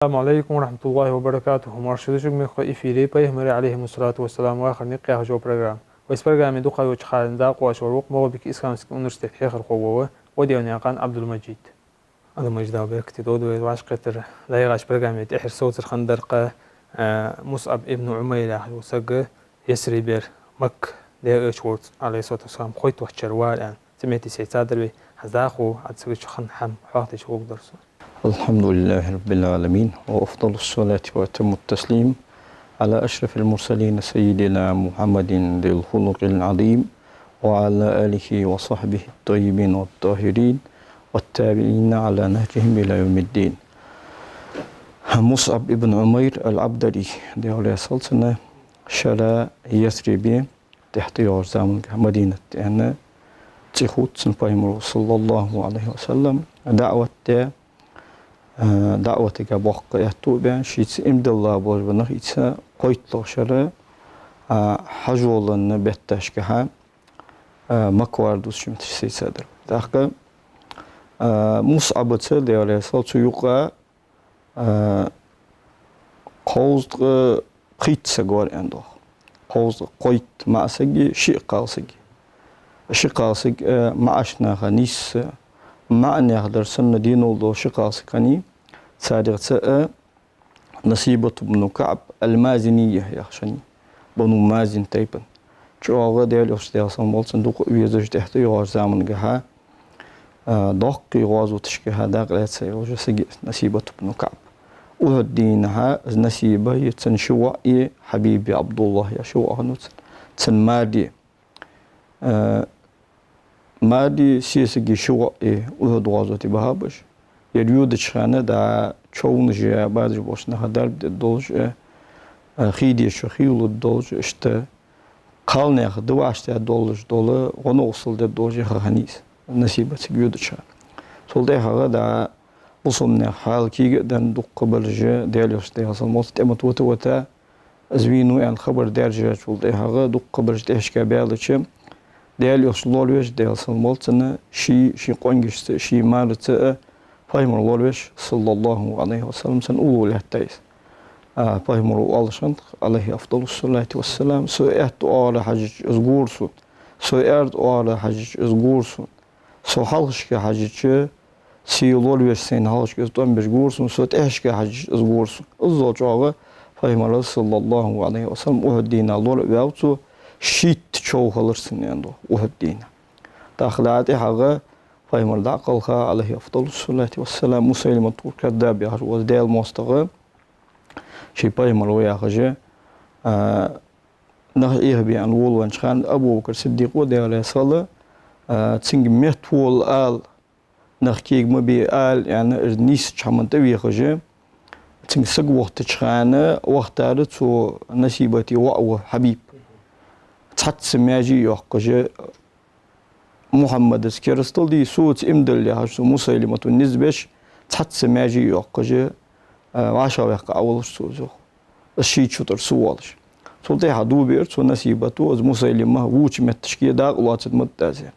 السلام عليكم ورحمة الله وبركاته. مرشد من خائفي بيهمر عليهم الصلاة والسلام وآخر نقيا جو برنامج. وإس برنامج دوقا وجخال داق وشروق موبك إسكامسك أونرستيت حيخر قوة وديوني قان عبد المجيد. هذا مجد أبيك تدود وعش قتر لا يغاش برنامج إحر صوت الخندرقة مصعب ابن عمير وسق يسري بير مك ده شورت عليه صوت السلام خويت وحشر والآن سمعتي سيتادر بي حزاخو عد سويش خن حم حاطي شوق درس. الحمد لله رب العالمين وأفضل الصلاة وأتم التسليم على أشرف المرسلين سيدنا محمد ذي الخلق العظيم وعلى آله وصحبه الطيبين والطاهرين والتابعين على نهجهم إلى يوم الدين. مصعب ابن عمير العبدري دي عليه الصلاة شلا يثرب تحت زمان مدينة يعني تخوت سنبايمر صلى الله عليه وسلم دعوتك بوقع يتوبة شيء إمد الله بوربنا إتسا قيت لشرة حجولا بتشكها مكوار دوس شمت شيء صدر. دقيقة مصعب تسلي عليه صوت يقع قوز قيت سجار عنده قوز قيت مع سجي شيء قاسج شيء قاسج معشنا خنيس معنى هذا سنة دين الله شقاس كني صادق نصيبة بن كعب المازنية يا خشني بنو مازن تيبن شو هذا ديال أستاذ صمول صندوق ويزوج تحت يغاز زمن جها ضاق يغاز وتشكي هذا قلت سيروج سجى نصيبة بن كعب وهدينها نصيبة يتنشوا حبيبي عبد الله يا شو هنوت تنمادي مادي سياسي شو وهاد وازوتي بهابش يريود تشخانة دا تشون جا بعد بوشنا هدار الدوج خيدي شو خيول الدوج اشتا قالنا خدوا عشتا الدولج دولة ونوصل الدوج خانيس نسيبة سيجود تشان سولده هذا دا وصلنا حال كي دان دق قبل ديالوس ده أصلا موت تمت وتا زوينو يعني خبر درجة سولده هذا دق قبل جتهش كبيرلشم ديال يوصلولوش ديال صنمولتنا شي قونجست شي مالت فايمر لولوش صلى الله عليه وسلم سن أولو لهتايس فايمر والشنط عليه أفضل الصلاة والسلام سوئت على حج أزغورسون سوئت على حج أزغورسون سو حلش كحج سي لولوش سين حلش كستون بجغورسون سوئت إيش كحج أزغورسون الزوج على فايمر صلى الله عليه وسلم وهدينا لول وياوتو شيت شو خلصن يعني وهدينا داخلاتي حاجة فايمر داقلها عليه أفضل الصلاة والسلام مسلمة كذاب يا هو ديال مستغى شي فايمر ويا خجة نهيه بيان وول وانشان أبو بكر الصديق وديال صلاة تسنج متول آل نحكي ما بي آل يعني نيس شمن تبي خجة تسنج سق وقت تشخانة وقت عرض نسيبتي وأو حبيب تحت ماجي يحكي محمد سكرستل دي صوت إمدل يحكي مسلمة النسبش تحت ماجي يحكي عشرة يحكي أول سوزو الشيء شطر سوالش سلطة هدو بير سو نسيبته از مسلمة ووش متشكي داق واتد متازين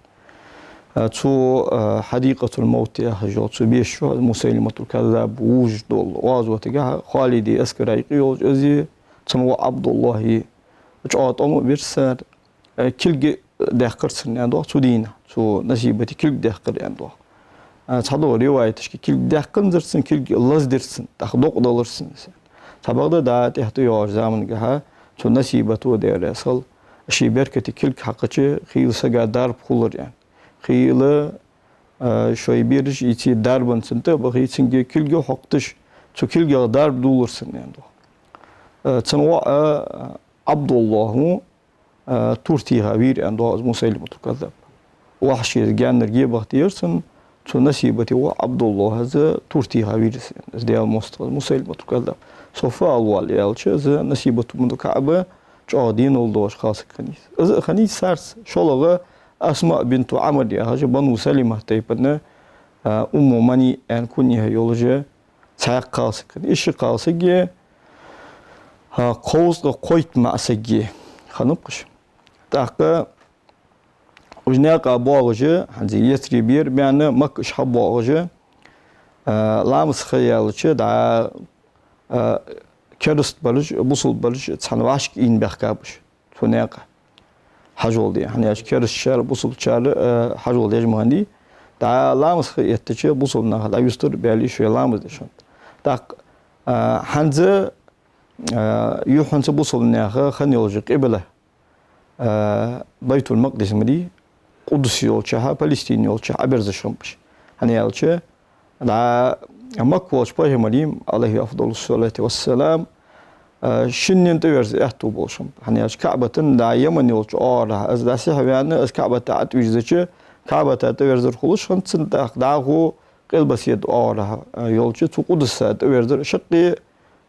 تو حديقة الموت يحكي تو بيشو مسلمة الكذاب ووج دول وازوتها خالدي أسكرايقي يوج أزي تمو عبد الله جاءت أمو بيرسر كل دهكرسن عنده سودينا سو نسيبتي كل دهكر عنده هذا رواية تشكي كل دهكن درسن كل لز درسن تاخدوق دولرسن سبقة دا تحت يوار زمن جها سو نسيبته ده رسل شيء بركتي كل حقتي خيل سجى دار بخلر يعني خيل شوي بيرش يتي داربن سنت بخيل سنجي كل حقتش سو كل دار دولرسن عنده تنوع عبد الله تورتي هابير عنده مسلمة الكذاب وحشي جان رجيه بختيرسن تو نسيبتي هو عبد الله هذا تورتي هابير ديال مسلمة الكذاب سوف أول يالش هذا نسيبة من الكعبة جادين ولدوش خاص خنيس خنيس سارس شلغة أسماء بنت عمر يا هذا بنو سلمة تيبنا مني أن كوني هيولجة ساق خاص إيش خاص جي قوس قويت مع سجي خنقش تاقة وجناق أبواجه هنزي يثري بير بيانا مكش حبواجه لامس خيال شد كرست بلج بوصل بلج تحن واشك إن بخكابش ثناقة حجول دي يعني أش كرست شار بوصل شار حجول دي مهندي تا لامس يتشي بوصل نها لا يستر بالي شو لامس دشان تا حنزة يوحنس بوصل نها خن يلجق قبله بيت المقدس مدي قدس يولشها فلسطين يولشها أبرز شمبش hani yalçı da makvoç peygamberim aleyhi afdolus salatu vesselam şinnin tevers ehtu bolşum hani yalçı Ka'batın da Yemen yolçu ora az da sahibane az Ka'bata atwijzeci Ka'bata teverzer xuluş hantsin da قلبسيد ora yolçu tu Kudüs teverzer şıkkı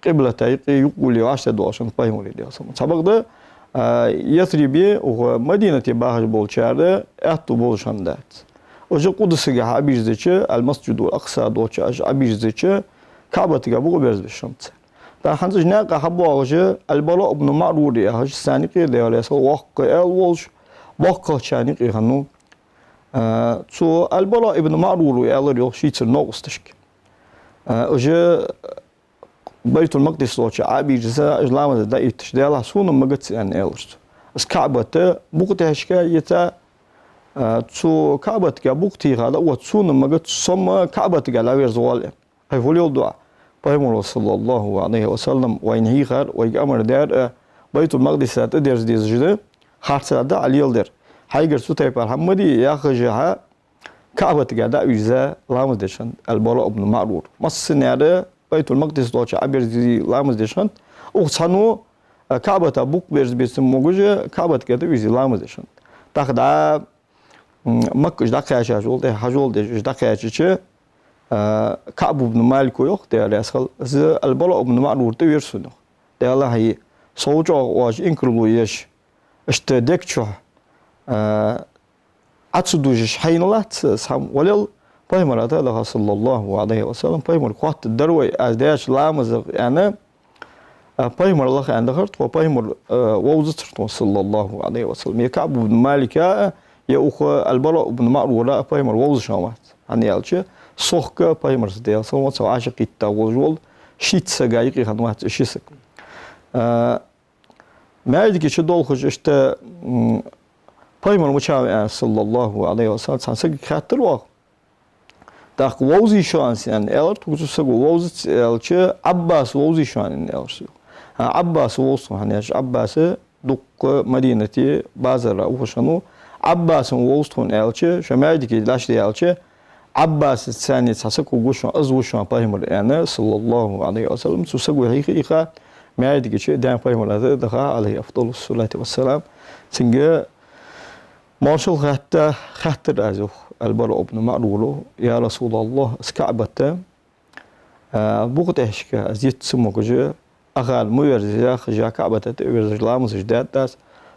kıblete يقول يعشد دوشن peygamber diyorsun sabıkda Yasribi o Medine'te bahar bolçardı ehtu bolşan da Oje Kudüs'e abizdeçi el-Mescidul Aqsa doça abizdeçi Ka'bat'a bu berz bişamt. Da hanzı ne qahabu oje el-Bala ibn Ma'rur ya haj sani qi deyalesa waqqa el-Walsh waqqa chani qi hanu so el-Bala ibn Ma'rur ya alır yok şiçir noqstışk. Oje Beytul Maqdis doça abizde ijlamada da itiş deyala sunum magat yani elst. Es Ka'bat'a bu qteşka yeta تو كعبة كابوكتي هذا وتسون مجت صم كعبة كلا ويرزوال هاي فوليو دعاء بيمر صلى الله عليه وسلم وين هي خير ويأمر دار بيت المقدس تدرس ديز جده خارج هذا على يلدر هاي قرصو تيبر حمدي يا خجها كعبة كذا ويزا لامز دشان البلاء ابن معرور مصر نهار بيت المقدس دوتش عبر دي لامز دشان وصانو كعبة بوك بيرز بيسم موجة كعبة كذا ويزا لامز دشان تاخد مكة جدك يا شجول ده حجول ده جدك يا شيء كعب بن مالك يوق ده على أسخل ز البلاء ابن معرور تيرسونه ده الله هي صوجا واج إنكرلو يش اشتدك شو عتصدوجش حين الله سام ولل بيمر هذا الله صلى الله عليه وسلم بيمر قوات الدروي أزداش لامز يعني بيمر الله عنده خرط وبيمر ووزتر صلى الله عليه وسلم يا كعب بن مالك يا أخو البلاء بن معرور لا بيمر ووز شامات يعني يالشة صخك بيمر سديا صوت سو عاشق التوجول شيت سجايق خدمات شيسك ما يدك شدول خش اشت بيمر مشاوي صلى الله عليه وسلم سانسك خاطر واق داق ووزي شانس يعني الر توجسك ووز يالشة عباس ووزي شان يالشة عباس ووز يعني عباس دق مدينتي بازار وشنو عباس ووستون elçi şemaydik laştı elçi Abbas sani sasak uğuşan azuşan payımır yani sallallahu aleyhi ve sellem susagu hiqa maydik ki dan payımırda daha aleyhi afdalus salatu vesselam çünkü marşal hatta khatir azu البراء بن معرور يا رسول الله اسكعبته بوقت احشكا ازيت سموكجه اغال ميرزا خجا كعبته تورز لامز جدات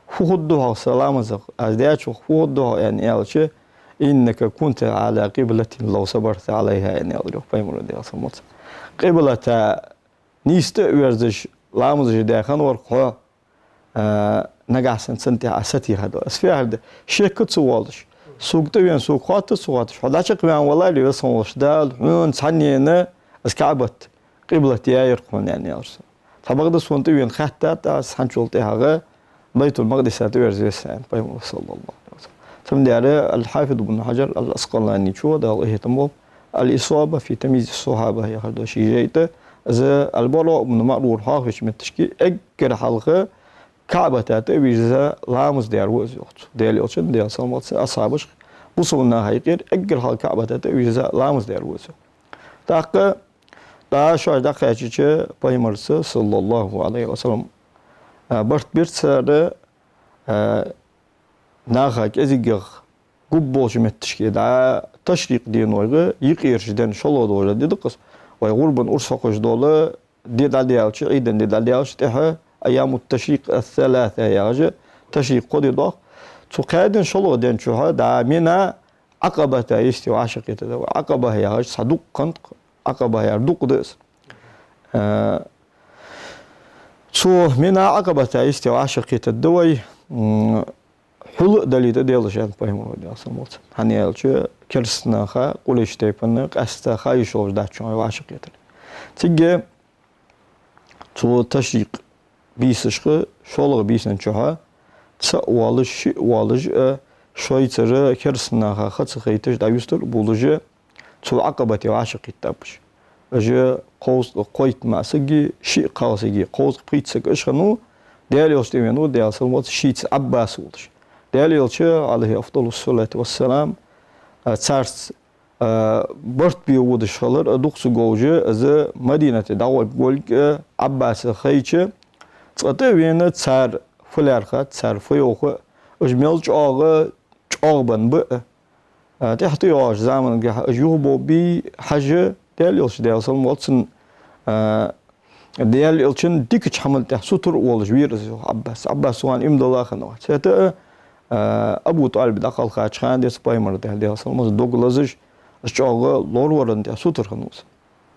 فوضها سلامزق أزدياتش فوضها يعني ألشة إنك كنت على قبلة لو صبرت عليها يعني أدري فاهمون ده أصلا قبلة نيست ورزش لامزج داخل ورقها نجحسن سنتي عساتي هذا أسفيا هذا شركة سوالش سوق توين سوق خاطر سوقاتش هذا شق بيان والله اللي يصنوش دال حنون ثانية أنا أسكعبت قبلة يا يرقون يعني أرسل طبعا سوون توين خاتات سانشولتي هذا بيت المقدس تورزيس بيمر صلى الله عليه وسلم ثم دار الحافظ ابن حجر الأسقلاني شو ده الله يهتمه الإصابة في تمييز الصحابة يا هذا شيء جيته إذا البلاء ابن معرور حافظ من التشكيل أجر حلقة كعبة تأويزا لامز دار وزيوت دار يوتشن دار سلمات أصحابش بوصلنا هيكير أجر حلقة كعبة تأويزا لامز دار وزيوت تاقة دا شو دقة يجي بيمر صلى الله عليه وسلم برت بيرتسارة ناخاك ازيغ قبوش متشكي دا تشريق دينوغا يقيرش دين شلو دولا ديدقس ويغربن أرساقش دولا ديد عليالش عيدن ديد عليالش تحا أيام التشريق الثلاثة ياجا تشريق قدي دوغ تقادن شلو دين شوها دا منا عقبة يستي وعشقية دا عقبة ياج صدوق كنت عقبة يردوق ديس سو من عقبة عيستي وعشقية الدوي حلو دليل ديالش يعني فاهمون ده أصلا موت هني الشيء كرسنا قولش تيبنا قستا خايشوش داتشون وعشقية تيجي تو تشريق بيسشخ شولغ بيسن شها تص والج شويتر كرسنا خاص خيتش دايستر بولجه تو عقبة وعشق التابش أجا قوس قويت مع سجي شيء قاسجي قوس قيت سج إشخنو دالي أستيمنو دال سلمات شيء عباس ولش دالي ألشة عليه أفضل الصلاة والسلام تارس برت بيود شغلر أدوخ سجوجة از مدينة دعوة بقولك عباس خيتش تقطعين تار فلارخة تار فيوخة أجمل جاغ جاغبن بق تحت يواش زمان جوبو بي حاجة ديال يلش ديال سلم واتسن ديال يلشن ديك حمل تحت سطر والج ويرز عباس وان إمدالله خنوات سيتا أبو طالب دخل خارج خان ديال سبايمر ديال سلم دوغلازج الشغل لور ورن ديال سطر خنوس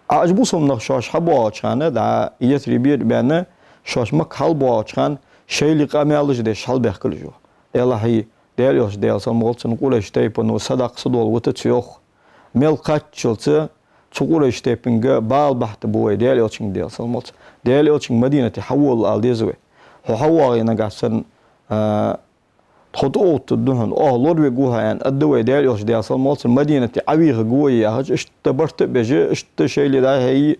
عجبو سمنخ شاش حبوا خانه دا يتربير بأنه شاش مك حلبوا خان شيء اللي قاميالج ده شال بيحكي جو ديال هي ديال يوش ديال سلم واتسن قولش تيبنو صدق صدول وتتسيوخ ميل قاتشلت تقولش تيبنجا بال بحت بوي ديال يوشين ديال سلم ديال يوشين مدينة تحول على ديزوي هو حوا ينقصن خطوط الدهن لور بيجوها يعني الدواء ديال يوش ديال سلم مدينة عويغ قوية هج اشتبرت بيجي اشتشي اللي ده هي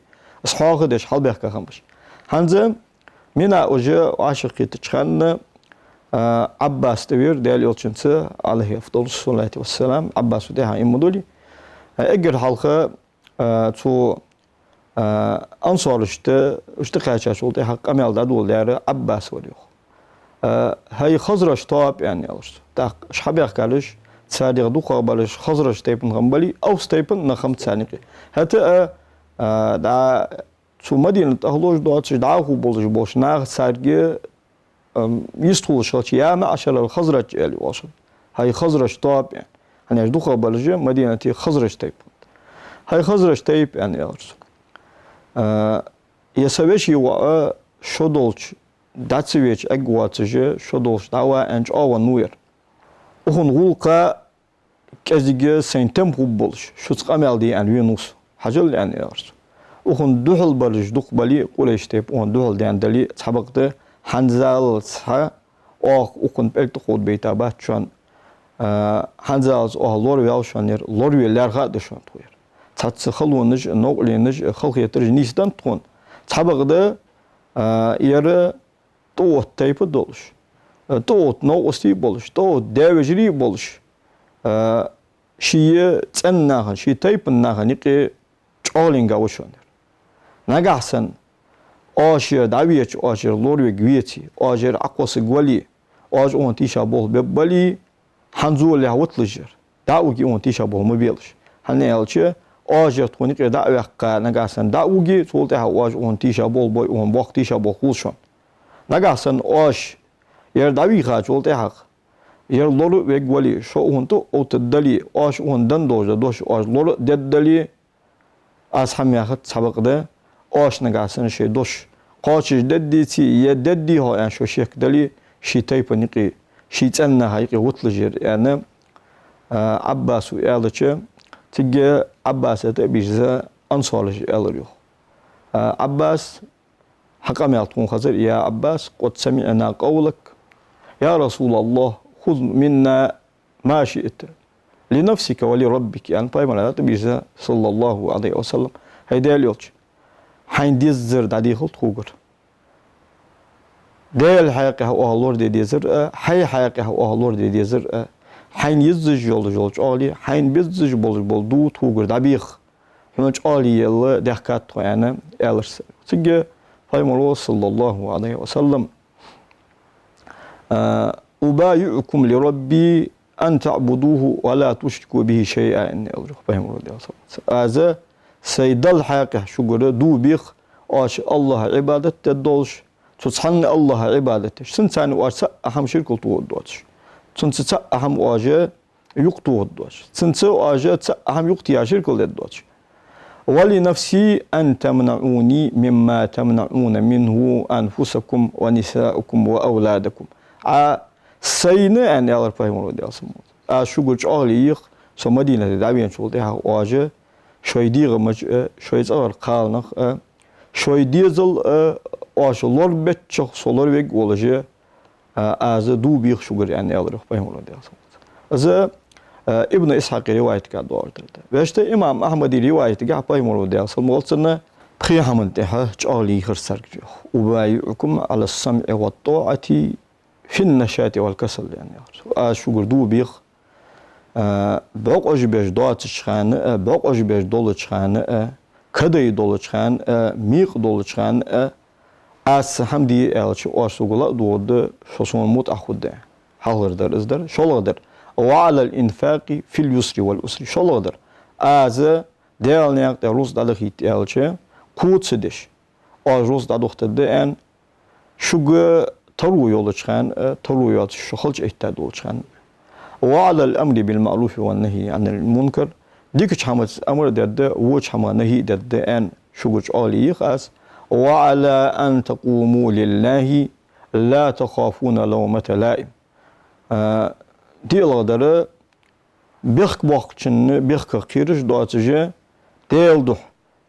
اصحاخ ديش حال بيحكي خمش هنزم منا وجه عاشقي تشخن عباس تبير ديال يوشنسه عليه أفضل الصلاة والسلام عباس وديها إمدولي اجر حلقة تو أنصار اشتقاش شولتي حق أميال دادول ديار عباس وليخ هاي خزرش طاب يعني تا شحبي أخكالش تساديق دوخة بالش خزرش تيبن غنبالي أو ستيبن نخم تسانيقي حتى دا تو مدينة أهلوش دواتش دعاهو بولش بوش ناغ سادقي يستخول شلتي ياما عشان الخزرج اللي واصل هاي خزرش طاب يعني يعني دوخة بالج مدينة خزرش تيب هاي خزرش تيب يعني أرس يسويش يوا شدولش داتسويش أقواتش شدولش دعوة أنج أو نوير وهن غولقة كذا سنتم بولش شو تقامل دي أن ينوس حجل يعني أرس وهن دوحل بالج دوخ بالي قولش تيب وهن دوحل دي أندلي تحبقته حنزال صح وكن بلت خود بيتابات شان حنزال لور ويالشانير لور ويلارغا دشان توير تاتس خلونج نوقلينج خلق يترج نيستان تون تحبقده يرى توت تيب دولش توت نوقستي بولش توت داوجري بولش شي تناخن شي تيب ناخن يقي تشولينغا وشانير ناغاحسن آشر دعویچ آشر لوری گویتی آشر عقوس گولی آج اون تیشا بول ببلی هنزول لهوت لجر دعوگی اون تیشا بول مبیلش هنیالچه آشر تونی که دعوی که نگاسن دعوگی سولته ها آج اون تیشا بول بای اون وقت تیشا بول خودشون نگاسن آش یر دعوی خواهد سولته ها یر لورو و گولی شو اون تو اوت دلی آش اون دن دوش آج لورو دد دلی از همی خد سبق ده آش نگاسن شی دوش قاچش ددی تی یه ددی ها يعني شو شیک دلی شی تایپ نقی شی تنها هایقی وطلجر يعني عباس و ایالچه تیجه عباس تبیزه انصالش ایالریو عباس حقام يعطون خزر يا عباس قد سمعنا قولك يا رسول الله خذ منا ما شئت لنفسك ولربك يعني بايما لا تبيزه صلى الله عليه وسلم هيدا اليوتش حين ديزر دادي خلط خوغر ديال حياقه او الله دي ديزر حي حياقه او الله دي ديزر حين يزج يولج علي حين بيزج بول دو خوغر دابيخ هناك علي يلا دحكات يعني الرس تيجي بايما صلى الله عليه وسلم أبايعكم لربي أن تعبدوه ولا تشركوا به شيئا إني أرجو بايما هذا سيدل حقه شجرة دو بيخ آش الله عبادة تدولش تصحن الله عبادته سنتان واش أهم شرك التوضوش سنت أهم واجه يقتوضوش سنت واجه أهم يقتيا شرك التوضوش ولنفسي أن تمنعوني مما تمنعون منه أنفسكم ونساءكم وأولادكم سينا أن يالر فهموا ده أسمع شجرة عليق سمدينة دعوين شغلتها واجه شوي ديغ مج شوي زغر قالنخ شوي ديزل aşılar betçak solar ve olacı azı du bir şugur yani alır peygamber diyorsun. Azı İbn İshak rivayet ka doğrudur. Ve işte İmam Ahmedi rivayeti ga peygamber diyorsun. Molsana Peygamber de çali hırsar diyor. Ubayukum ala sam'i ve ta'ati fin neşati vel kasal yani. Şugur du bir bak ajbeş doğa çıkanı, bak ajbeş dolu çıkanı, kadayı dolu çıkan, miq dolu çıkan, as hamdi elçi orsugula doğdu şosun mut ahudde. Halırdır izdir, şoladır. Ve alel infaqi fil yusri vel usri şoladır. Az değerli Rus dalı hit elçi kutsidiş. O Rus dalı hıttı en şugu taru yolu çıkan, taru yolu şu halç ihtiyaç dolu çıkan. وعلى الأمر بالمعروف والنهي عن المنكر ديك حمد أمر دد وش حما نهي دد أن شجوج علي خاص وعلى أن تقوموا لله لا تخافون لومة لائم دي الغدر بيخك وقتن بيخك كيرج دواتجه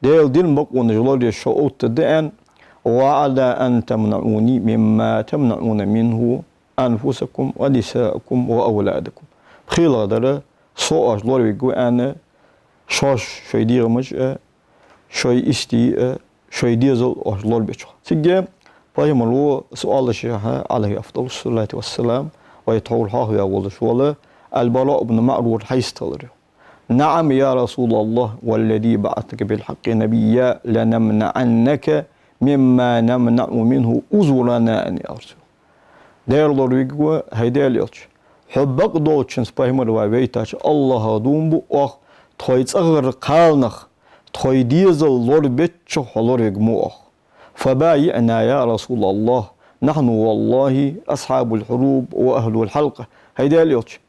ديل دين بقون جلال يشوت دد أن وعلى أن تمنعوني مما تمنعون منه أنفسكم ونساءكم وأولادكم. خيلا دره صاج لور بيجو أنا شاش شيء ديرمج شيء استي شيء ديزل أجلور بيجو. تيجي فهم لو سؤال الشيخ عليه أفضل الصلاة والسلام ويتحول حاه يا ولد شواله البراء بن معرور حيث تلره. نعم يا رسول الله والذي بعثك بالحق نبيا لنمنعنك مما نمنع منه أزورنا أن يرسل. Değerli bilgi heydeliyor. Hubbak doğuşun spahimar ve veytaç Allah'a dum bu ah toyçağır kalnaq toy diyazal lor betço holor vigmu ah. Fabayina ya Resulallah nahnu vallahi ashabul hurub ve ahlul halqa. Heydeliyor.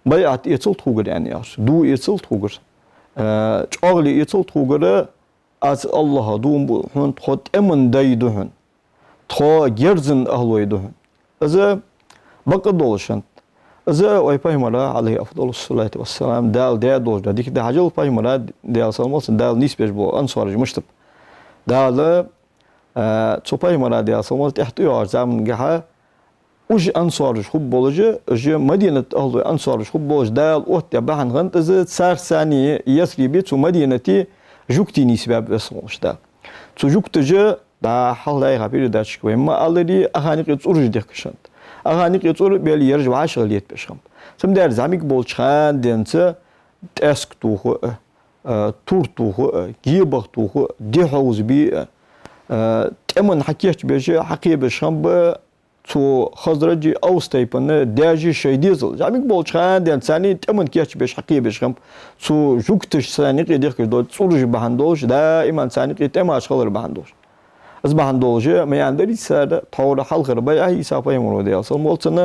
Bayat etil tuğur yani yar. Du etil tuğur. Çağlı etil tuğur az Allah'a dum bu hun tot emin dayduhun. To gerzin ahloyduhun. إذا بقى دولشان إذا ويا بيمرا عليه أفضل الصلاة والسلام دال دوش ديك ده حاجة بيمرا دال سلموس دال نسبة بو أنصار مشتب دال تو بيمرا دال سلموس تحتوي زمن جها وش أنصار شو بولجة وش مدينة أهل أنصار شو بولج دال وقت بحن غنت إذا صار ثانية يسري بيت مدينتي جوكتي نسبة بس مش ده تو جوكتجا da halay haberi da çıkıyor. Ma already ahanik yetsur dikşant. Ahanik yetsur bel yerj ve aşıl yetmişim. Şimdi der zamik bol çıkan dense esk tuğu, tur tuğu, giybak tuğu, dihavuz bi temen hakiyat beje hakiye beşam be tu hazraci avstaypanı derji şey dizel. Zamik bol çıkan dense temen kiyat beş hakiye beşam tu juktiş sanik edik do surj bahandoj da iman sanik tema aşılır bahandoj. أصبح عندوجة ما يندري سر طور حلقة ربيع هي سافة يمرودي أصلا مولتنا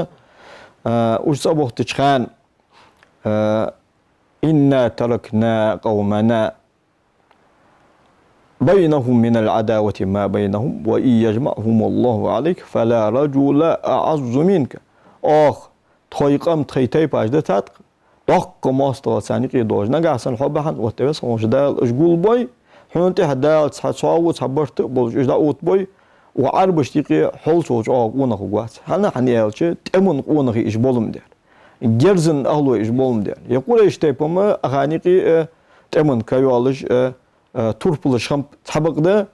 وش صبوه تشخان إنا تركنا قومنا بينهم من العداوة ما بينهم وإن يجمعهم الله عليك فلا رجل أعز منك آخ تخيقم تخيتي باجدة تاتق دق ماستر سانيقي دوج نقاسن حبهن واتبس ومشدال أشقول بوي حنتي هدال تصاوت صبرت بولج إذا أوت بوي وعرب اشتيقي حول صوج ونه قوات هنا حنيالش تمن قونه إيش بولم دير جرزن أهلو إيش بولم دير يقول إيش تيبما أغانيقي تمن كيوالج توربلش خم تحبق ده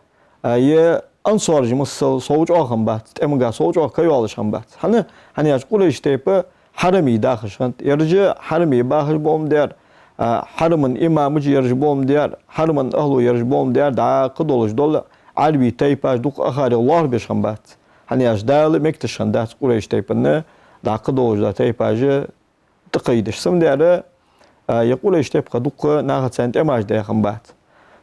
يه أنصار جمس صوج آخم بات تمن قا صوج آخ كيوالج خم بات هنا يقول إيش تيبا حرمي داخل شنت يرجع حرمي باخش بولم دير حرمن إمامج يرجبون ديار حرمن أهلو يرجبون ديار دا قدولش دول عربي تيباش دوق أخاري الله بيشخن بات هني أجدال مكتشن دات قريش تيبنا دا قدولش دا تيباش تقيدش سم ديار يقول إيش تيبقى دوق ناخد سنت إماج دا يخن بات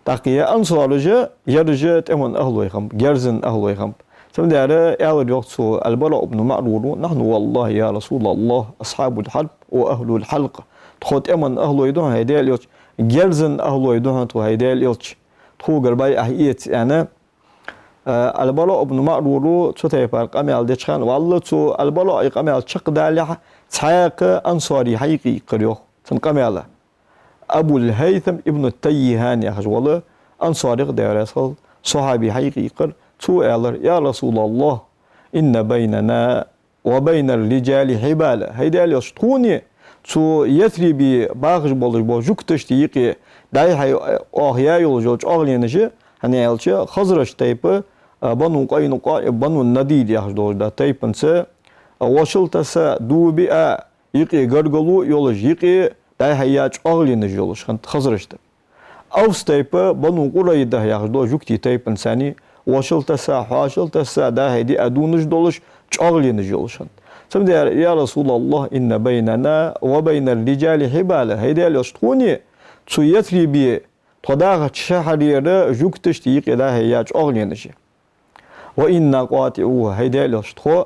تاقيا أنصارجة يرجع تمن أهلو يخم جرزن أهلو يخم سم ديار أول يقصو البراء بن معرور نحن والله يا رسول الله أصحاب الحرب وأهل الحلقة خود أمن أهلو يدون هيدال يوش جرزن أهلو يدون تو هيدال يوش تو قرباي أهيت أنا البلاء ابن معرورو تو تيبار قميال ديشخان والله تو البلاء قميال شق دالح تحاق أنصاري حقيقي قريوه تن قمياله أبو الهيثم ابن التيهان يا خجوله أنصاري دير يصل صحابي حقيقي قر تو ألر يا رسول الله إن بيننا وبين الرجال حبالة هيدا اللي شتوني تو يثري باغش بولش بو جوكتشتي يقي داي هاي أهيا يولجوج أغلينجي هني ألشي خزرش تيب بنو قاينو بنو النديد يحجدوج دا تيبنسه وشل تسا دوبي يقي غرغلو يولج يقي داي هاياج أغلينج يولج خزرش تيب أوس تيب بنو قرأي ده يحجدوج جوكتي تيبنساني وشل تسا حاشل تسا دا هيدي أدونج دولش أغلينج يولج سمد يا رسول الله إن بيننا وبين الرجال حبالة هيدا اللي شتوني تو يثري بي تداغ شهرير جوكتش تيقي دا هياج أغلينجي وإن قاطعوه هيدا اللي شتو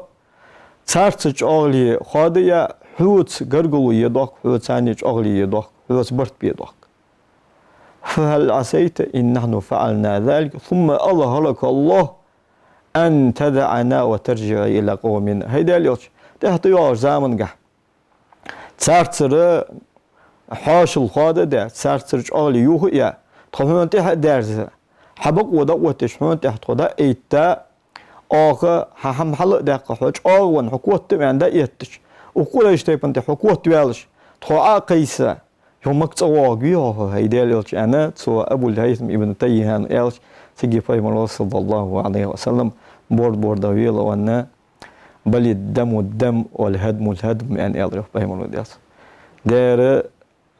تارتش أغلي خادية حوت غرغلو يدوك حوت سانيج أغلي يدوك حوت برت بيدوك فهل عسيت إن نحن فعلنا ذلك ثم أظهرك الله أن تدعنا وترجع إلى قومنا هيدا اللي تحت يوار زمن جه تارتر حاشل خاده ده تارتر أغلي يوه يا تفهم تحت درس حبق ودا وتشمن تحت خدا إيتا آخر هم حلق ده قحوج آون حكومة تبعن ده يتش وكل يشتيبن ده حكومة ويالش تقع قيسة يوم مكتواجي هيدا اللي أنا سو أبو الهيثم ابن تيهان إلش تجي في الله صلى الله عليه وسلم بورد ويلا وانا بل الدم والهدم يعني أضرب فهم الله دياس دار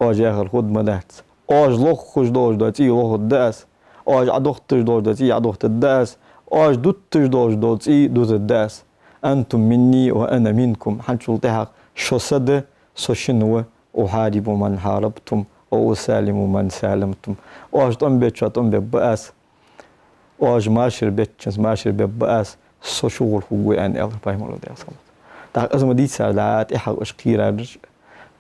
أجاه الخدمة دات لوخ خوش دور داتي لوخ الداس عدوختش دور داتي عدوخت الداس دوتش دور داتي دوت الداس أنتم مني وأنا منكم حنشل تحق شو صد سوشنو أحارب من حاربتم وأسالم من سالمتم تنبت شو تنبت بأس ماشر بيتشنس ماشر بأس سوشول هو يعني الله فهم الله دياس تاع أزمة دي سالات إحق أشكيرا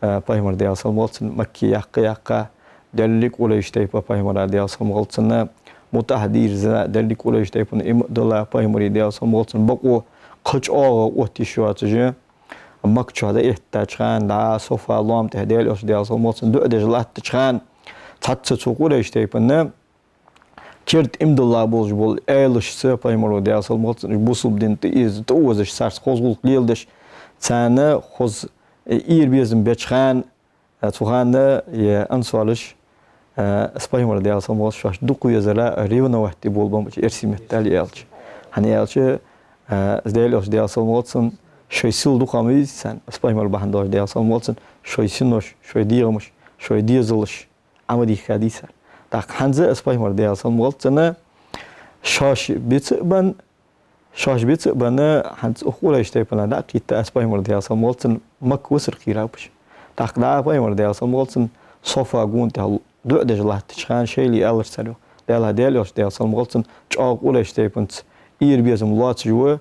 فهم الله دياس مكي يقا دلك ولا يشتيب فهم الله دياس مغلطنا متحدير زنا دلك ولا يشتيب إم دلا فهم الله دياس مغلطنا بقو قج وتشوات جه مكش هذا إحتاجان لا سوف لام تهديل أش دياس مغلطنا دو أدجلات تشان تحت ولا يشتيب كرت إمد الله بولج بول إيلش سباي مرو دياس المغلطنا بوصل بدين تيز توزش سارس خوزغول قليلدش تانا خوز إير بيزم بيتشان توهانا يا أنصالش سباي مرو دياس المغلطنا شاش دقو يزلا ريونا وحتي بول بامش إرسي متالي إلش هني إلش زديل أش دياس المغلطنا شوي سيل دقامي سان سباي مرو بحنداش دياس المغلطنا شوي سينوش شوي ديرمش شوي ديزلش عمدي خديسة تاق حنزة اسباي مر دياس المغلطنا شاش بيتبن حنز أخولا يشتيبنا دا كيتا اسباي مر دياس المغلطنا مك وسر خيرابش تاق دا باي مر دياس المغلطنا صفا قون تهل دو دجلات تشخان شيلي ألر سرو ديالها ديالوش دياس المغلطنا تشاق ولا يشتيبنت إير بيزم لات جوا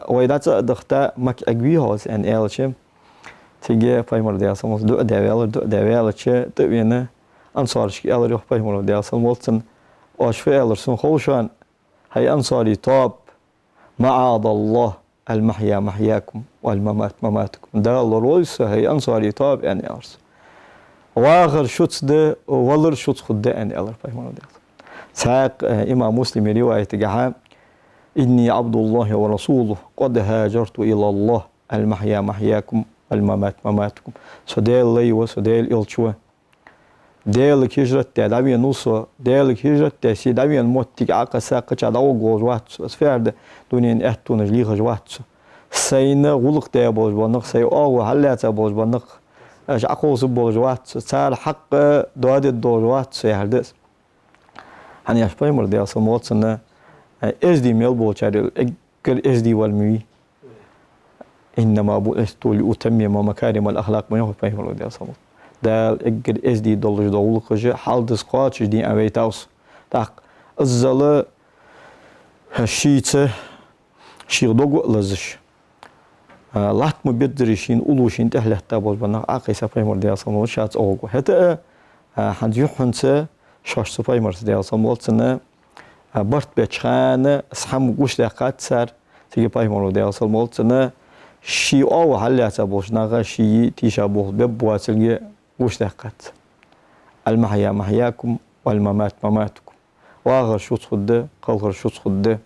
ويدات دختا مك أقوي هاز ان إلشم تيجي باي مر دياس المغلطنا دو داويالة تبينا أنصارش ألر يخ باي مر دياس المغلطنا أشفى ألر سن خوشان هي أنصاري طاب معاذ الله المحيا محياكم والممات مماتكم ده الله رويس هي أنصاري طاب يعني أرس واخر شوتس ده ولر شوتس خد ده يعني الله فاهم ولا ده ساق إمام مسلم رواية جحا إني عبد الله ورسوله قد هاجرت إلى الله المحيا محياكم والممات مماتكم سدال لي وسدال إلشوا دالك هجرة دابين نصو دالك هجرة سيدابين موتك عقا ساقة عداو غوز واتس اسفارد دونين احتو نجلي غوز واتس سينا غلق دابوز بانق سي اوه حلات بوز بانق اش عقوز بوز واتس تار حق دواد الدوز واتس يهردس هني اشباي مردي اصلا موتسنا اس دي ميل بوشاري اقل اس دي والمي انما ابو استو لأتمم مكارم الاخلاق من يوم فاهم مردي اصلا دال اقل اس دي دولج دولق جه حال دسقاتش دي اويتاوس تاق الزله شيته شيغ دوغ لزش لات مبدرشين اولوشين تهلتا بوز بنا اقي سفايمر دي اصلا شات اوغو هتا حنجو حنت شاش سفايمر دي اصلا ولتنا برت بچخانه اسحم گوش دقات سر تيجي بايمر دي اصلا ولتنا شي او حلتا بوز نغا شي تيشا بوز ببواتلغي وش دقت المحيا محياكم والممات مماتكم واغر شوت خده قلغر شوت خده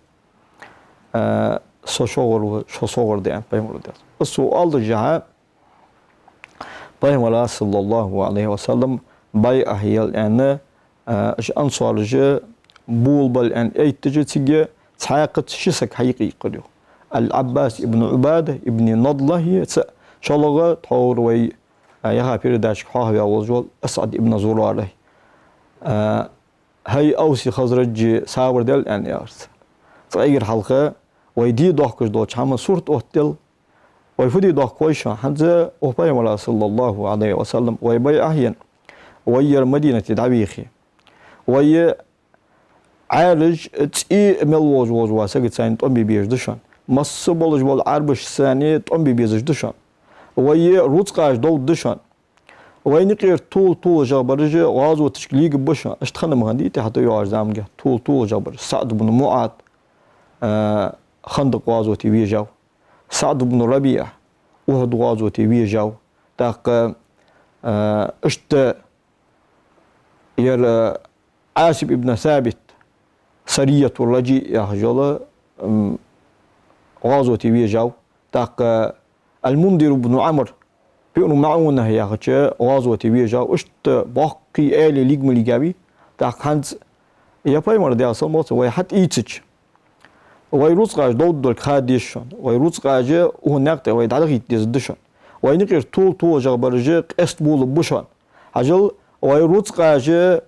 سوشور شوصور ديان بيمر ديان السؤال الجهة بيمر صلى الله عليه وسلم باي أهيل أن أنصار جه بول بل أن أي تجتيجة تحقق شسك حقيقي قديو العباس ابن عبادة ابن نضله شلغة طور وي يها بيرداش حاه يا وجول أسعد ابن زراره هاي أوسي خزرج ساور دل أن يارس صغير حلقة ويدي ضحكش دوش هم صورة أهتل ويفدي ضحك كويشة حتى أبي ملا صلى الله عليه وسلم ويبي أحيان وير مدينة دعبيخي وي عالج تي ملوج وج واسقط سين تأمي بيج دشان مص بولج بول عربش ثانية تأمي بيج دشان وي روتقاش دول دشان وي نقير طول جابرج غاز وتشكليق بشان اشتخنا مهنديتي حتى يعرض زامجه طول جابر سعد بن معاذ خندق غازوتي بيجاو سعد بن ربيع وهد غازوتي بيجاو تاق اشت ير عاصب ابن ثابت سرية الرجي يا رجل غازوتي بيجاو تاق المنذر بن عمر بيقولوا معونه يا رجل غازوتي بيجاو اشت باقي آلي ليجم ليجابي تاق هنز يباي مرد يا صمت وي حت ايتش ويروس قاج دود دول خاديشون ويروس قاج وهناك وي دعدغ يدشون وي نقير طول جغبرج قست بول بوشون عجل ويروس قاج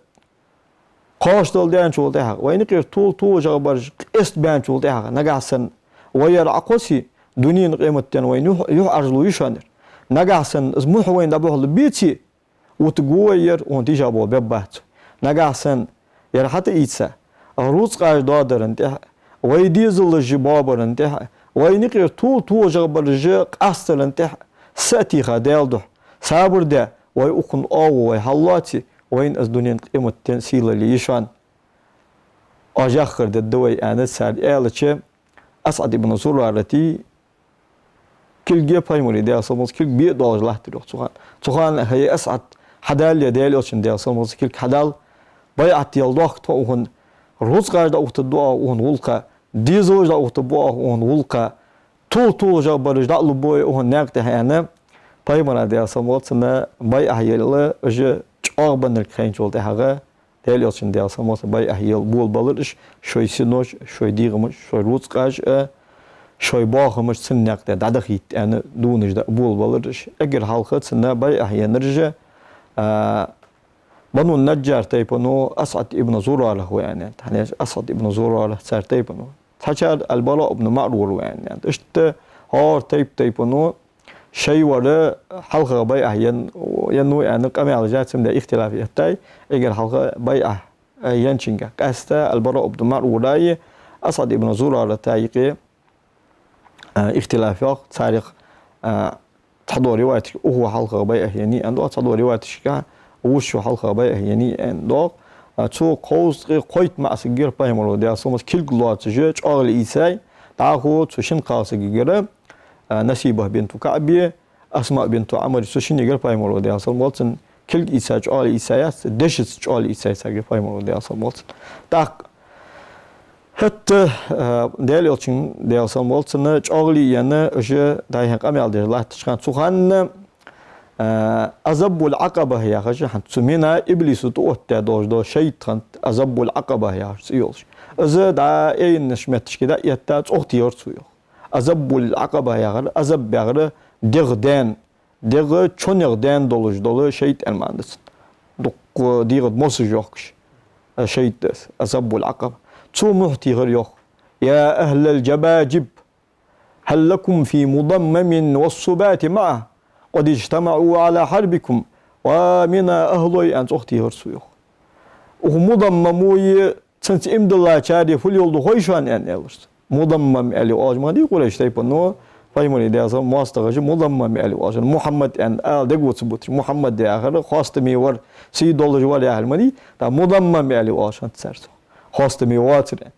قاش دول دان شول تاع وي نقير طول جغبرج قست بان شول تاع نغاسن وير عقوسي دنين قيمتن وي يح ارجلو يشانر نغاسن اسمو وين دبو بيتي وتغوير وانتي جابو ببات نغاسن ير حتى ايتسا روس قاج دادرن تاع وي ديزل الجبابر انتها وي نقير طول جغبر جاق أصل انتها ساتي خدالده صابر ده وي أخن وي حلاتي وين أزدونين قيمة تنسيل اللي يشان أجاخر ده دوي أنا سال إيالتش أسعد ابن زرارتي كل جي بايموري ده أصمص كل بيئ دوج لاحتي تخان هي أسعد حدال يدالي أشن ده أصمص كل حدال بيعت يلدوخ توهن روز قاعدة أختدوا وهن ولقى ديزوج دا أختبوا وهن ولقى طول جابرج دا لبوي وهن ناقته يعني بايمنا ده أصمصنا باي أحيال أجا أغبن الكين شول تهاجا دالي أشن ده أصمص باي أحيال بول بالرش شوي سنوش شوي ديغمش شوي روز قاج شوي باخمش سن ناقته دا دخيت يعني دونش دا بول بالرش أجر حلقة سنة باي أحيال نرجع بنو النجار تيبنو أسعد ابن زرارة هو يعني أسعد ابن زرارة صار تيبنو تحشر البراء ابن معرور يعني اشت هار تيبنو شيء ولا حلقة بيعة ينو يعني كم على جات سمدا اختلاف يتاي إجر حلقة بيعة ينشنجا كاستا البراء ابن معرور راي أسعد ابن زرارة تايقي اختلاف تاريخ تحضر روايتك وهو حلقة بيعة يعني عنده تحضر روايتك وشو حلقة بقى يعني إن دوق تو قوس قويت مع سجير بايمرو ده أصلاً كل قلات جيج أغل إيساي تعهو تشين قاس جيجرة نسيبه بنت كعبية أسماء بنت عمر تشين جيجر بايمرو ده أصلاً مالتن كل إيساي أغل إيسايات دشت أغل إيساي سجير بايمرو ده أصلاً مالتن تاق حتى دالي أشين ده أصلاً مالتن أغل يعني أجا ده هنقام على ده لا تشكان سخان أزب العقبة يا خش حتسمينا إبليس توت دو شيطان أزب العقبة يا سيوش أزد أي نشمتش كده يتات أختي يرسوي أزب العقبة يا غر أزب يا غر دغدان دغ شونيغدان دول شيطان ماندس دق ديغد موسج يوكش شيطان أزب العقبة تو محتي غير يوك يا أهل الجباجب هل لكم في مضمم والصبات معه قد اجتمعوا على حربكم ومن أهلي أن أختي هرسويخ ومضمموي سنت إمد الله شاري فل يولد خويشان أن يلست مضمم ألي واجما دي قول إيش تيبنو فايموني ده أصلا ماستغج مضمم ألي واجما محمد أن آل دقوت سبوت محمد ده آخر خاصتمي ور $6 ولا أهل مدي ده مضمم ألي واجما تسرسو خاصتمي واترين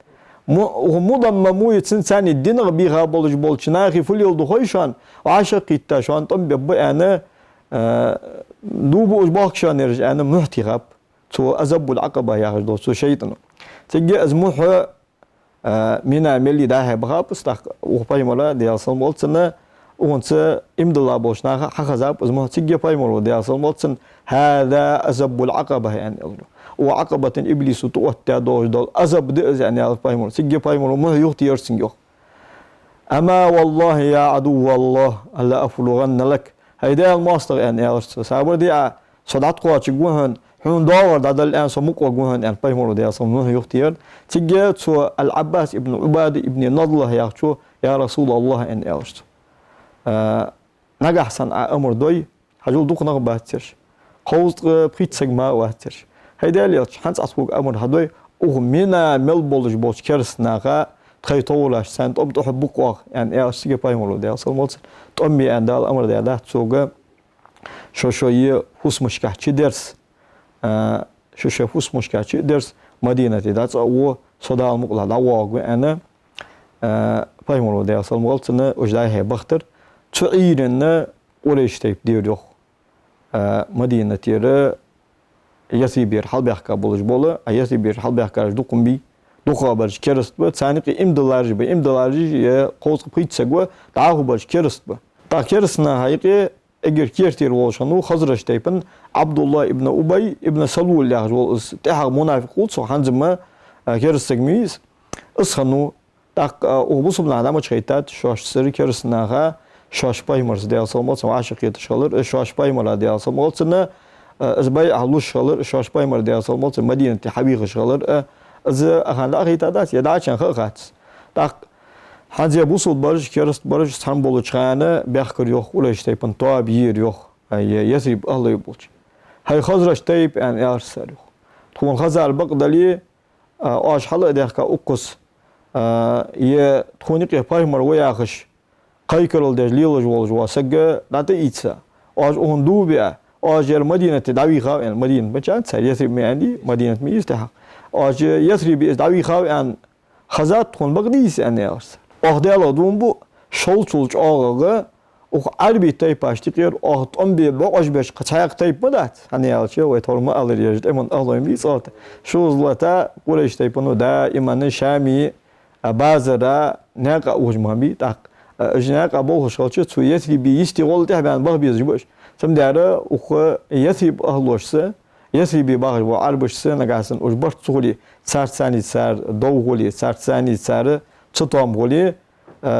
ومضمموي سنساني الدين بيها بولش ناخي فل يولد خويشان وعشق التاشان طب بيبقى أنا دوبو أجباك شان يرجع أنا محتغب تو أزب العقبة يا رجل تو شيطان تجي أزموح mina melli da he bhap stak u paymala de asal moltsna ونت إمد الله بوشنا حخزاب اسمه تيجي بايمر ودي أصل موتسن هذا أزب العقبة يعني وعقبة إبليس توتى دوج دول أزب دئز يعني بايمر تيجي بايمر ما يختي يرسنجو أما والله يا عدو الله ألا أفلغن لك هيدا الماستر يعني أرس سابر دي صدعت قوات جوهن حون دور داد الآن سموك وجوهن يعني بايمر ودي أصل ما يختي تيجي تو العباس ابن عباد ابن نضله يا شو يا رسول الله يعني أرس نجح صنع أمر دوي هجول دوق نغباتش قوس بريتسج ما واتش هيدا اللي حنس أسبوع أمر هدوي ومنا ملبولج بوش كرس ناقة تخيطولاش سنت أب تحبوك واق يعني إيه أشتكي بايمولو ده أصل موت تأمي عند الأمر ده تسوق شوية فوس مشكلة درس شوية فوس مشكلة درس مدينة ده أو صدى المقلة ده واق أنا بايمولو ده أصل موت إنه وجدها هي بختر تعيرنا وليش تيب ديرو مدينة تيرا يثيبير حال بيحكى بولج بولا يثيبير حال بيحكى دوكم بي دوكا برج كرست با ثاني امدلارج يا قوس بيت سغوا داغو برج كرست با تا كرسنا هايقي اگر كيرتير وشنو خزرش تيبن عبد الله ابن ابي ابن سلول يا تاع منافق وصو حنزما كرستغميز اسخنو تاق وبوسبنا دام چيتات شوش سر كرسناغا شوش بايمرز دي اصل عاشق يتشغلر شوش بايمر دي اصل موتنا ازباي علوش شغلر شوش بايمر دي اصل موت مدينه حبيغ شغلر از اخان اخيتا داس يداچن خخات تاق حاجه بوسود برج كرست برج سامبول چخانه بيخكر يوخ ولا شتيبن تو بير يوخ يسيب الله يبوش هاي خزرش تيب ان ارسل تكون خزر بقدلي اش حل ديخكا اوكس يه تخونيق بايمر وياخش قايكرول دجليلج والج واسق داتا ايتسا اج اون دوبيا اجر مدينه داوي خاو ان مدينه بچان سياسي مياندي مدينه ميستها اج يثري بي داوي خاو ان خزات تكون بقديس ان يارس اخديالو دوم بو شولچولچ اغا او عربي تايب اشتيقير اختم بي باش باش قچايق تايب مدات hani yalçı ve torma alır yajt eman alıyım bir saat şu zlata قولش تايبنو دائما شامي بازرا ناقا وجمامي تاق جناق أبوه شالش تو يثري يستغل تهبان باه بيزجبش سم داره وخ يثري أهلوشس يثري باه وعربش نجاسن وجبرت سولي سار ثاني سار دوغولي سار ثاني سار تطام غولي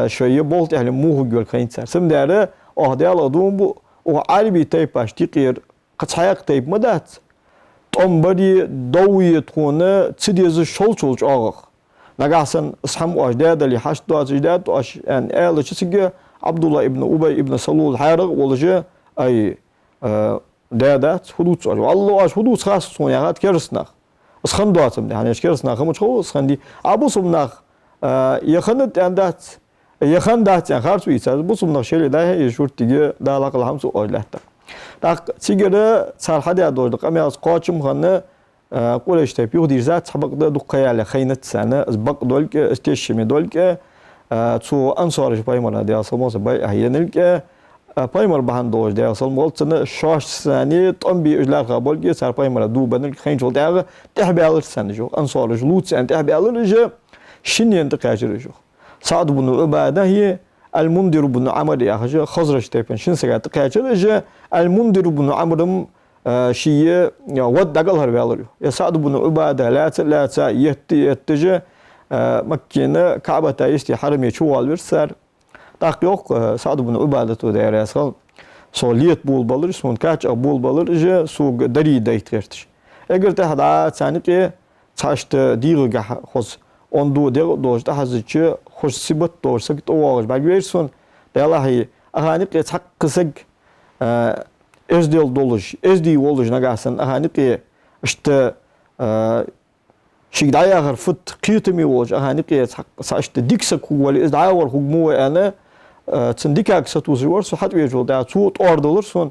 شوية بولت أهل موه جول خين سار سم داره أهدال أدوم بو وعربي تايب أشتيقير قصايق تايب مدات تام بدي دوي تكونه تديز شالش أغ نجاسن اسحم واجداد اللي حشد واجداد واش ان ال تشيغ عبد الله ابن ابي ابن سلول حارق ولجه اي دادات حدود والله واش حدود خاص صونيات كرسنا اسخن دواتم يعني اش كرسنا خمش خو اسخن دي ابو سمناخ يخنت اندات يخندات يعني خارج ويسا بو سمناخ شيل ده يشورتيغي دالاق الهمس اويلات تاق تيغره صار حدا دولد قمياس قاچم خنه قولش تيب يودي زات حبق دقيا على خينت سنة أسبق دولك استيشمي دولك تو أنصارش بايمر دي أصل موس باي هينلك بايمر بهان دوج دي أصل موس سنة شاش سنة تأمبي إجلال قبولك سار بايمر دو بدنك خين شغل داغ تحبي على سنة جو أنصارش لوت سنة تحبي على رجع شني أنت قاجر جو سعد بن عبادة هي المنذر بن عمرو يا خج خزرش تيبن شن سجات قاجر رجع المنذر بن عمرو شيء ود دقل هربالر يا سعد بن عبادة لا يتجه مكينة كعبة تايستي حرم يشوال برسر تاقيوق سعد بن عبادة تو داير يسال سوليت بول بالر سون كاچ بول بالر جه سوق دري دايترتش اگر ته دا ثانيقه چاشت ديغه خوس اوندو دوج دا حزچ خوش سيبت دورسك توغ باگيرسون دالهي اغانيقه چقسق ازديل دولج ازدي ولج نجاسن اهانيقي اشت شي دايا غير فت قيتمي ولج اهانيقي ساشت ديكسك ولي ازداور حكمو انا تنديكاك ستوزور سو حد ويجو دا تو اوردلر سون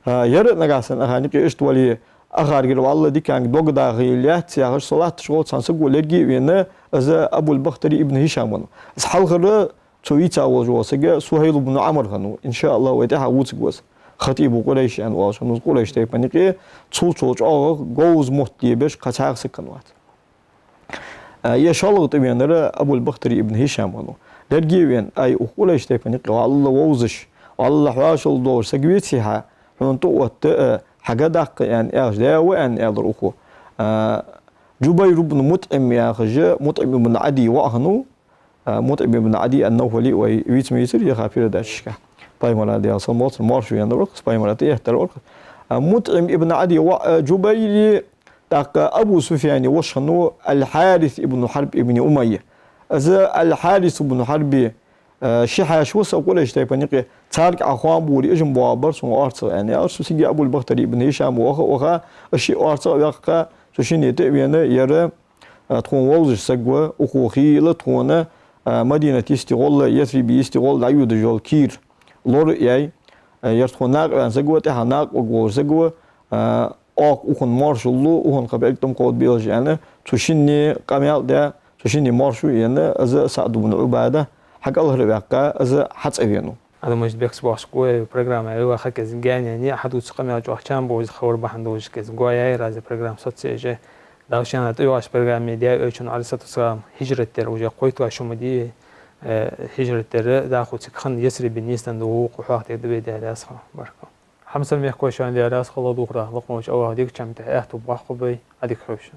ير نجاسن اهانيقي اشت ولي اخارغير والله ديكان دوغ دا غيليات يا صلاه شغل سانسق ولغي وينا از ابو البختري ابن هشام اسحلغر تويتا وجوسك سهيل بن عمرو خنو ان شاء الله ويتها وتغوس خطيب قريش أن واشون قريش تيبانيكي تول أو جوز مهتي بش قطعك سكنوات يشالغ تبين أبو البختري ابن هشام ونو درجيوين أي أقول إيش تبني والله ووزش والله حواش الدور سجويت سيها حنون توت حاجة دق يعني إيش ده وين يقدر أخو جبير بن مطعم يا خج مطعم بن عدي وأهنو مطعم بن عدي النوفلي ويت ميسر يا خافير داشكا باي مرة دي أصلا موت مارشو يعني رقص باي مرة تيه ترى مطعم ابن عدي وجبير تاق أبو سفيان وشنو الحارث ابن حرب ابن أمية إذا الحارث ابن حرب شيحة شو سأقول إيش تبني تارك أخوان بوري إجم بوابر سون أرسل يعني أرسل سيجي أبو البختري ابن هشام وخا أشي أرسل وخا سوشيني تبينا يرى تكون ووزش سجوا أخوخي لا تكون مدينة يستغل يثرب يستغل عيود جول كير لور ياي يرتكون ناق سجوا تهناق وجو سجوا أخون مارشلو أخون قبل تم قود بيلج يعني سوشيني كمال ده سوشيني مارشو يعني أز سعد بن عبادة حق الله ربيعك أز حتى أبينه هذا مش بيكس باشكوه برنامج أيوة خك زنجان يعني أحد وتسقم يا جوه كان بوز خبر بحندوش كزنجوا ياي راز برنامج صوت سيجي داوشان هتأيوة برنامج ميديا أيشون على سات السلام هجرة تر وجا قويت وعشو مدي هجرة تر داخل تكخن يسري بالنيستان دوق وحاط يدبي ده أسخا بركة حمسل ميخ كويشان ده أسخا الله دوقرا لقموش أوه ديك كم تحت وباخو بي أديك خوشن